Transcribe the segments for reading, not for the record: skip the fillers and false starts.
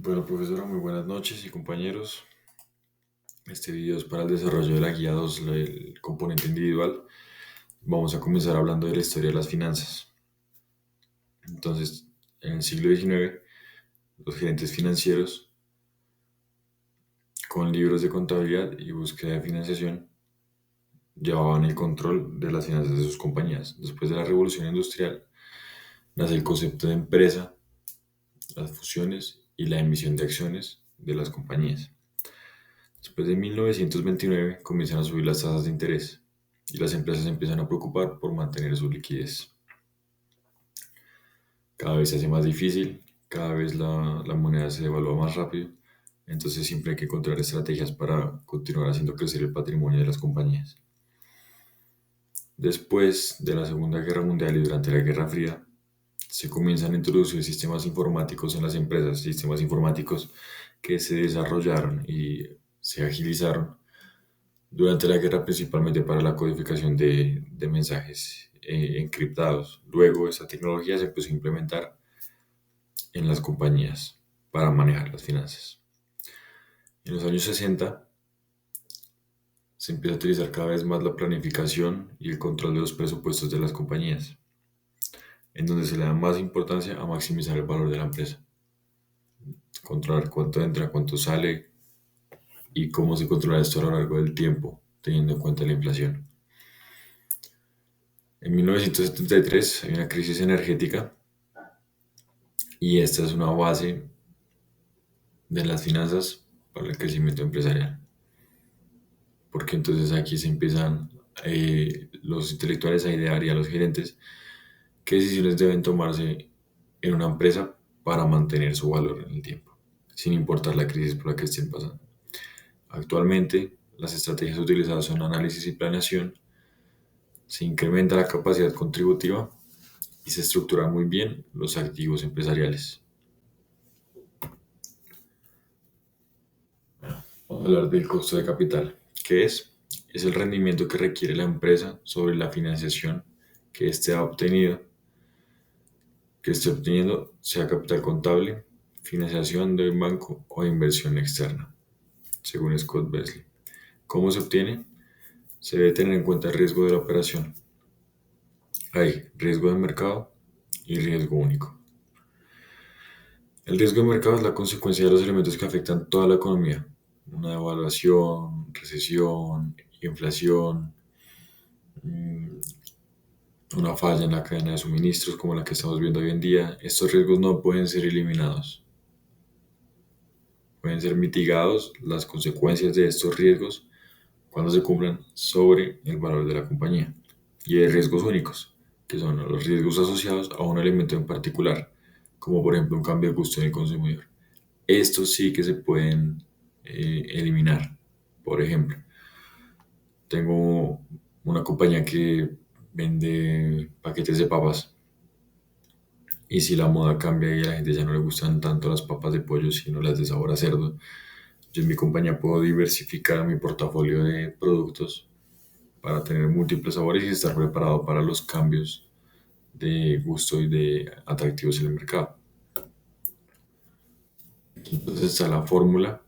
Bueno, profesora, muy buenas noches y compañeros. Este video es para el desarrollo de la guía 2, el componente individual. Vamos a comenzar hablando de la historia de las finanzas. Entonces, en el siglo XIX, los gerentes financieros, con libros de contabilidad y búsqueda de financiación, llevaban el control de las finanzas de sus compañías. Después de la revolución industrial, nace el concepto de empresa, las fusiones y la emisión de acciones de las compañías. Después de 1929 comienzan a subir las tasas de interés y las empresas se empiezan a preocupar por mantener su liquidez. Cada vez se hace más difícil, cada vez la moneda se devalúa más rápido, entonces siempre hay que encontrar estrategias para continuar haciendo crecer el patrimonio de las compañías. Después de la Segunda Guerra Mundial y durante la Guerra Fría, se comienzan a introducir sistemas informáticos en las empresas, sistemas informáticos que se desarrollaron y se agilizaron durante la guerra, principalmente para la codificación de mensajes encriptados. Luego, esa tecnología se empezó a implementar en las compañías para manejar las finanzas. En los años 60 se empieza a utilizar cada vez más la planificación y el control de los presupuestos de las compañías, en donde se le da más importancia a maximizar el valor de la empresa, controlar cuánto entra, cuánto sale y cómo se controla esto a lo largo del tiempo, teniendo en cuenta la inflación. En 1973 hay una crisis energética y esta es una base de las finanzas para el crecimiento empresarial. Porque entonces aquí se empiezan los intelectuales a idear y a los gerentes qué decisiones deben tomarse en una empresa para mantener su valor en el tiempo, sin importar la crisis por la que estén pasando. Actualmente, las estrategias utilizadas son análisis y planeación, se incrementa la capacidad contributiva y se estructuran muy bien los activos empresariales. Vamos a hablar del costo de capital. ¿Qué es? Es el rendimiento que requiere la empresa sobre la financiación que que esté obteniendo, sea capital contable, financiación de un banco o inversión externa, según Scott Besley. ¿Cómo se obtiene? Se debe tener en cuenta el riesgo de la operación. Hay riesgo de mercado y riesgo único. El riesgo de mercado es la consecuencia de los elementos que afectan toda la economía. Una devaluación, recesión, inflación, mm, una falla en la cadena de suministros como la que estamos viendo hoy en día. Estos riesgos no pueden ser eliminados. Pueden ser mitigados las consecuencias de estos riesgos cuando se cumplan sobre el valor de la compañía. Y hay riesgos únicos, que son los riesgos asociados a un elemento en particular, como por ejemplo un cambio de gusto en el consumidor. Estos sí que se pueden eliminar. Por ejemplo, tengo una compañía que vende paquetes de papas y si la moda cambia y a la gente ya no le gustan tanto las papas de pollo, sino las de sabor a cerdo, yo en mi compañía puedo diversificar mi portafolio de productos para tener múltiples sabores y estar preparado para los cambios de gusto y de atractivos en el mercado. Entonces está la fórmula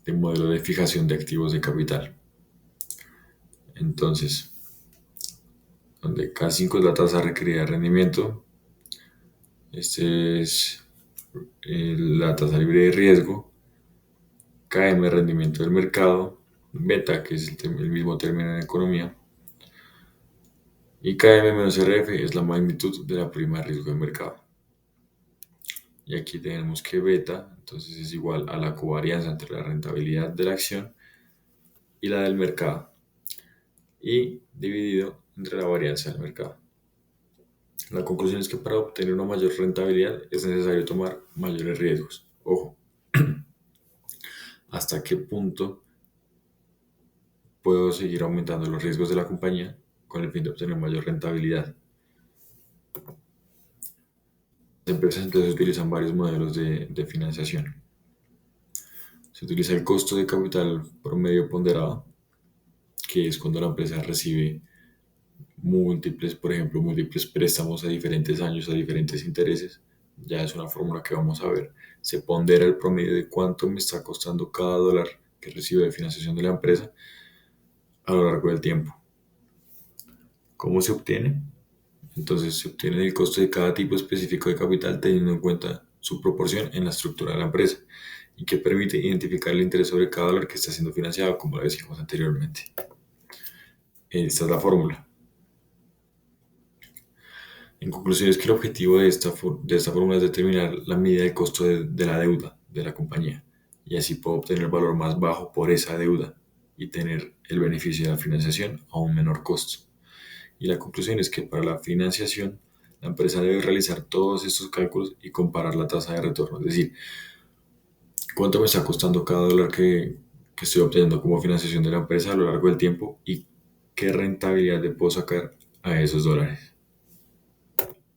de modelo de fijación de activos de capital. Entonces, donde K5 es la tasa requerida de rendimiento, este es la tasa libre de riesgo, KM rendimiento del mercado, beta, que es el mismo término en economía, y KM-RF es la magnitud de la prima de riesgo de mercado. Y aquí tenemos que beta, entonces es igual a la covarianza entre la rentabilidad de la acción y la del mercado, y dividido entre la varianza del mercado. La conclusión es que para obtener una mayor rentabilidad es necesario tomar mayores riesgos. Ojo, ¿hasta qué punto puedo seguir aumentando los riesgos de la compañía con el fin de obtener mayor rentabilidad? Las empresas entonces utilizan varios modelos de financiación. Se utiliza el costo de capital promedio ponderado, que es cuando la empresa recibe múltiples, por ejemplo, múltiples préstamos a diferentes años, a diferentes intereses, ya es una fórmula que vamos a ver. Se pondera el promedio de cuánto me está costando cada dólar que recibo de financiación de la empresa a lo largo del tiempo. ¿Cómo se obtiene? Entonces se obtiene el costo de cada tipo específico de capital teniendo en cuenta su proporción en la estructura de la empresa y que permite identificar el interés sobre cada dólar que está siendo financiado, como lo decíamos anteriormente. Esta es la fórmula. En conclusión, es que el objetivo de esta fórmula es determinar la medida del costo de la deuda de la compañía y así puedo obtener el valor más bajo por esa deuda y tener el beneficio de la financiación a un menor costo. Y la conclusión es que para la financiación, la empresa debe realizar todos estos cálculos y comparar la tasa de retorno, es decir, cuánto me está costando cada dólar que estoy obteniendo como financiación de la empresa a lo largo del tiempo y qué rentabilidad le puedo sacar a esos dólares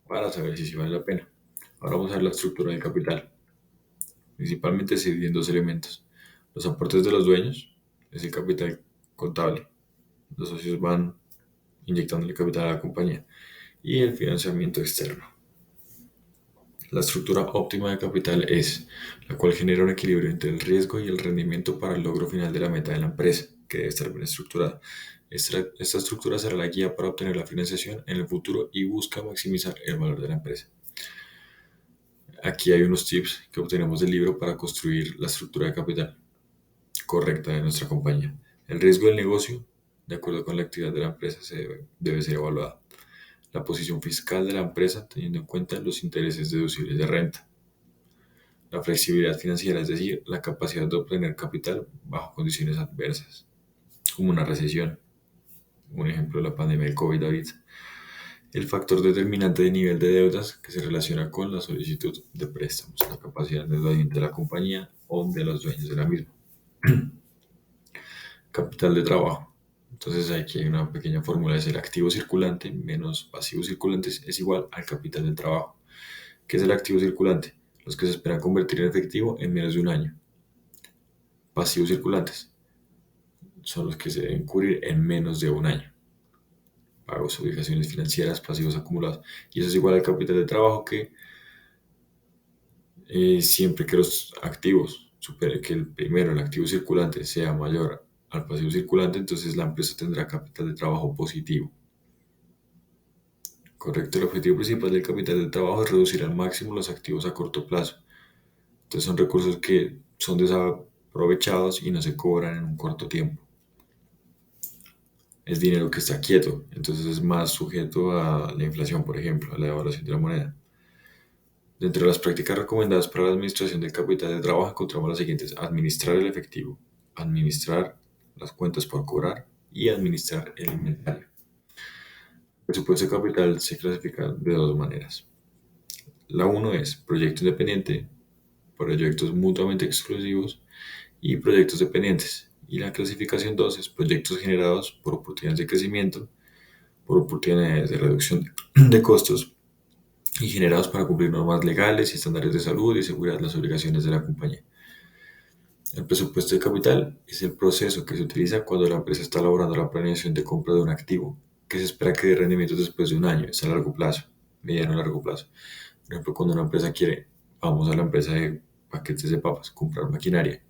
para saber si sí vale la pena. Ahora vamos a ver la estructura del capital. Principalmente se divide en dos elementos. Los aportes de los dueños es el capital contable. Los socios van inyectando el capital a la compañía. Y el financiamiento externo. La estructura óptima de capital es la cual genera un equilibrio entre el riesgo y el rendimiento para el logro final de la meta de la empresa, que debe estar bien estructurada. Esta estructura será la guía para obtener la financiación en el futuro y busca maximizar el valor de la empresa. Aquí hay unos tips que obtenemos del libro para construir la estructura de capital correcta de nuestra compañía. El riesgo del negocio, de acuerdo con la actividad de la empresa, debe ser evaluada. La posición fiscal de la empresa, teniendo en cuenta los intereses deducibles de renta. La flexibilidad financiera, es decir, la capacidad de obtener capital bajo condiciones adversas, como una recesión, un ejemplo de la pandemia del COVID ahorita. El factor determinante de nivel de deudas que se relaciona con la solicitud de préstamos, la capacidad de endeudamiento de la compañía o de los dueños de la misma. Capital de trabajo. Entonces aquí hay una pequeña fórmula, es el activo circulante menos pasivos circulantes es igual al capital del trabajo. ¿Qué es el activo circulante? Los que se esperan convertir en efectivo en menos de un año. Pasivos circulantes son los que se deben cubrir en menos de un año. Pagos, obligaciones financieras, pasivos acumulados. Y eso es igual al capital de trabajo que siempre que los activos supere que el activo circulante, sea mayor al pasivo circulante, entonces la empresa tendrá capital de trabajo positivo. Correcto, el objetivo principal del capital de trabajo es reducir al máximo los activos a corto plazo. Entonces son recursos que son desaprovechados y no se cobran en un corto tiempo. Es dinero que está quieto, entonces es más sujeto a la inflación, por ejemplo, a la devaluación de la moneda. Dentro de las prácticas recomendadas para la administración del capital de trabajo encontramos las siguientes: administrar el efectivo, administrar las cuentas por cobrar y administrar el inventario. El presupuesto de capital se clasifica de dos maneras. La uno es proyecto independiente, proyectos mutuamente exclusivos y proyectos dependientes. Y la clasificación 2 es proyectos generados por oportunidades de crecimiento, por oportunidades de reducción de costos y generados para cumplir normas legales y estándares de salud y seguridad las obligaciones de la compañía. El presupuesto de capital es el proceso que se utiliza cuando la empresa está elaborando la planeación de compra de un activo, que se espera que dé rendimientos después de un año, es a largo plazo, mediano a largo plazo. Por ejemplo, cuando una empresa quiere, vamos a la empresa de paquetes de papas, comprar maquinaria.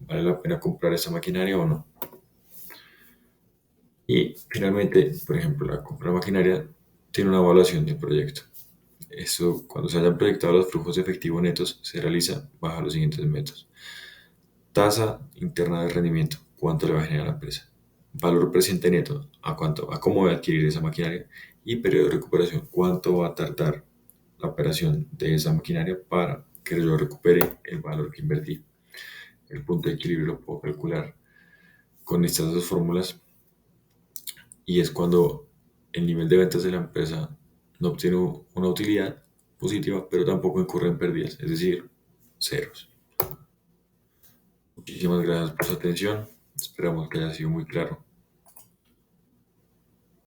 ¿Vale la pena comprar esa maquinaria o no? Y finalmente, por ejemplo, la compra de maquinaria tiene una evaluación del proyecto. Eso, cuando se hayan proyectado los flujos de efectivo netos, se realiza bajo los siguientes métodos. Tasa interna de rendimiento, cuánto le va a generar a la empresa. Valor presente neto, a cómo va a adquirir esa maquinaria. Y periodo de recuperación, cuánto va a tardar la operación de esa maquinaria para que yo recupere el valor que invertí. El punto de equilibrio lo puedo calcular con estas dos fórmulas y es cuando el nivel de ventas de la empresa no obtiene una utilidad positiva, pero tampoco incurre en pérdidas, es decir, ceros. Muchísimas gracias por su atención. Esperamos que haya sido muy claro.